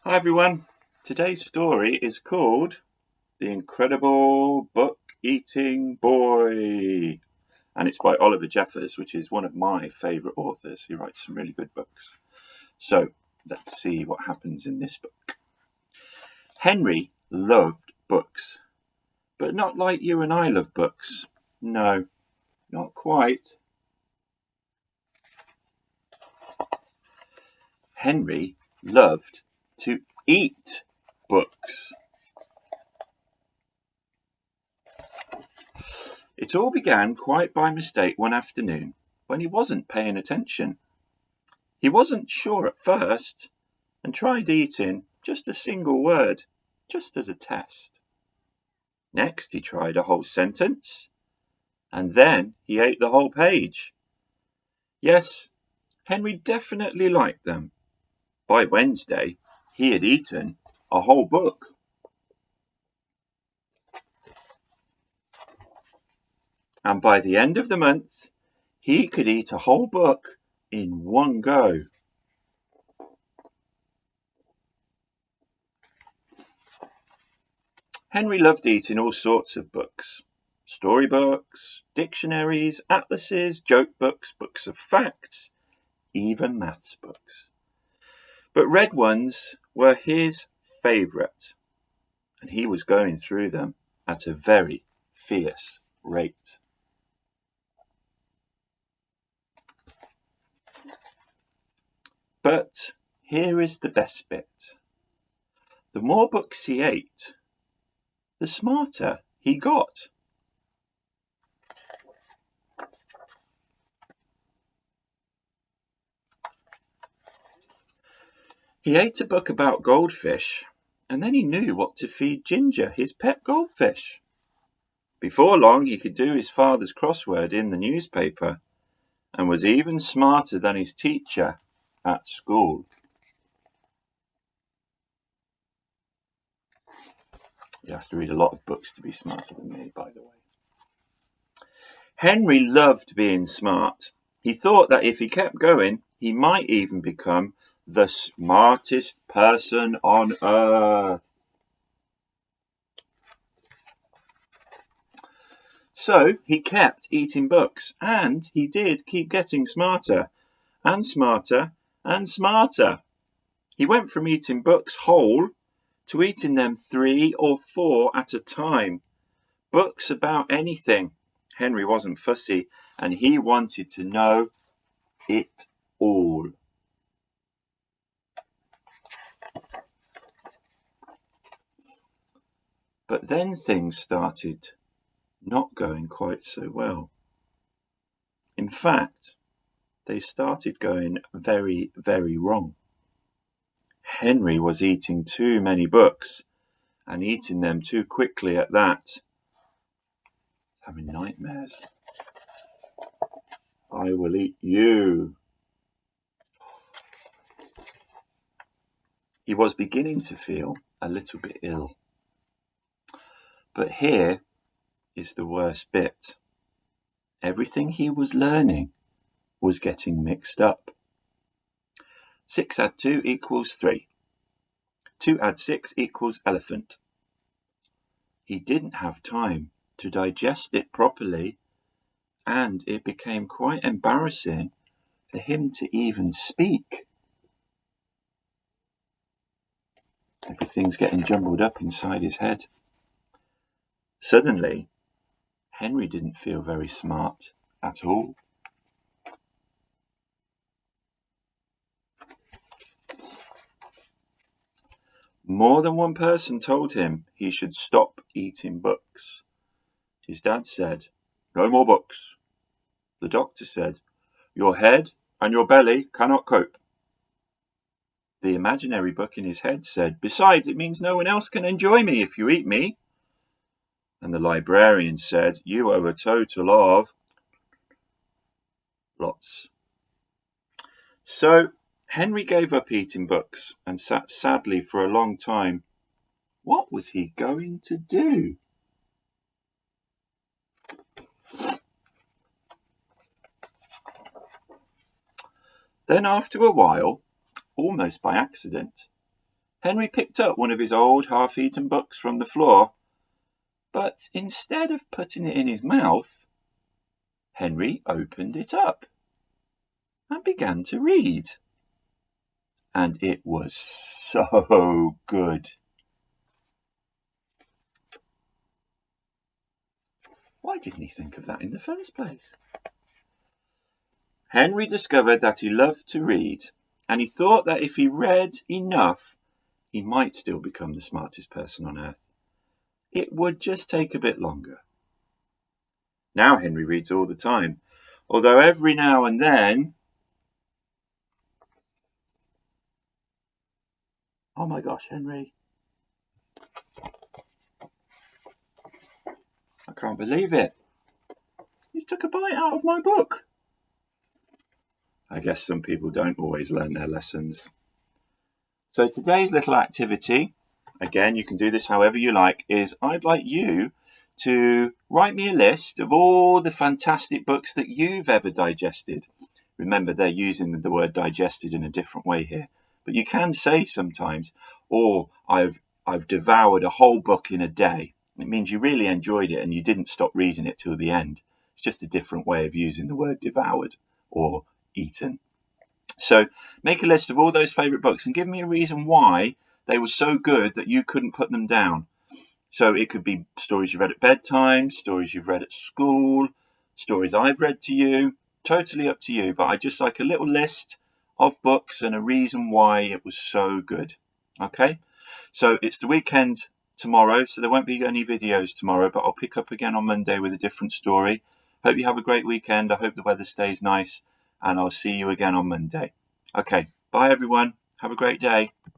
Hi everyone. Today's story is called The Incredible Book Eating Boy, and it's by Oliver Jeffers, which is one of my favourite authors. He writes some really good books. So let's see what happens in this book. Henry loved books, but not like you and I love books. No, not quite. Henry loved to eat books. It all began quite by mistake one afternoon when he wasn't paying attention. He wasn't sure at first and tried eating just a single word, just as a test. Next he tried a whole sentence, and then he ate the whole page. Yes, Henry definitely liked them. By Wednesday, he had eaten a whole book. And by the end of the month, he could eat a whole book in one go. Henry loved eating all sorts of books. Storybooks, dictionaries, atlases, joke books, books of facts, even maths books. But red ones were his favourite, and he was going through them at a very fierce rate. But here is the best bit. The more books he ate, the smarter he got. He ate a book about goldfish, and then he knew what to feed Ginger, his pet goldfish. Before long, he could do his father's crossword in the newspaper, and was even smarter than his teacher at school. You have to read a lot of books to be smarter than me, by the way. Henry loved being smart. He thought that if he kept going, he might even become the smartest person on earth. So he kept eating books, and he did keep getting smarter and smarter and smarter. He went from eating books whole to eating them 3 or 4 at a time. Books about anything. Henry wasn't fussy, and he wanted to know it all. But then things started not going quite so well. In fact, they started going very, very wrong. Henry was eating too many books, and eating them too quickly at that. Having nightmares. I will eat you. He was beginning to feel a little bit ill. But here is the worst bit. Everything he was learning was getting mixed up. 6 add 2 equals 3. 2 add 6 equals elephant. He didn't have time to digest it properly, and it became quite embarrassing for him to even speak. Everything's getting jumbled up inside his head. Suddenly, Henry didn't feel very smart at all. More than one person told him he should stop eating books. His dad said, "No more books." The doctor said, "Your head and your belly cannot cope." The imaginary book in his head said, "Besides, it means no one else can enjoy me if you eat me." And the librarian said, "You owe a total of lots." So Henry gave up eating books and sat sadly for a long time. What was he going to do? Then after a while, almost by accident, Henry picked up one of his old half-eaten books from the floor, but instead of putting it in his mouth, Henry opened it up and began to read. And it was so good. Why didn't he think of that in the first place? Henry discovered that he loved to read, and he thought that if he read enough, he might still become the smartest person on earth. It would just take a bit longer. Now Henry reads all the time, although every now and then... Oh my gosh, Henry. I can't believe it. He's took a bite out of my book. I guess some people don't always learn their lessons. So today's little activity, again, you can do this however you like, is I'd like you to write me a list of all the fantastic books that you've ever digested. Remember, they're using the word digested in a different way here. But you can say sometimes, or I've devoured a whole book in a day. It means you really enjoyed it and you didn't stop reading it till the end. It's just a different way of using the word devoured or eaten. So make a list of all those favourite books and give me a reason why they were so good that you couldn't put them down. So it could be stories you've read at bedtime, stories you've read at school, stories I've read to you, totally up to you. But I just like a little list of books and a reason why it was so good. Okay, so it's the weekend tomorrow, so there won't be any videos tomorrow, but I'll pick up again on Monday with a different story. Hope you have a great weekend. I hope the weather stays nice, and I'll see you again on Monday. Okay, bye everyone. Have a great day.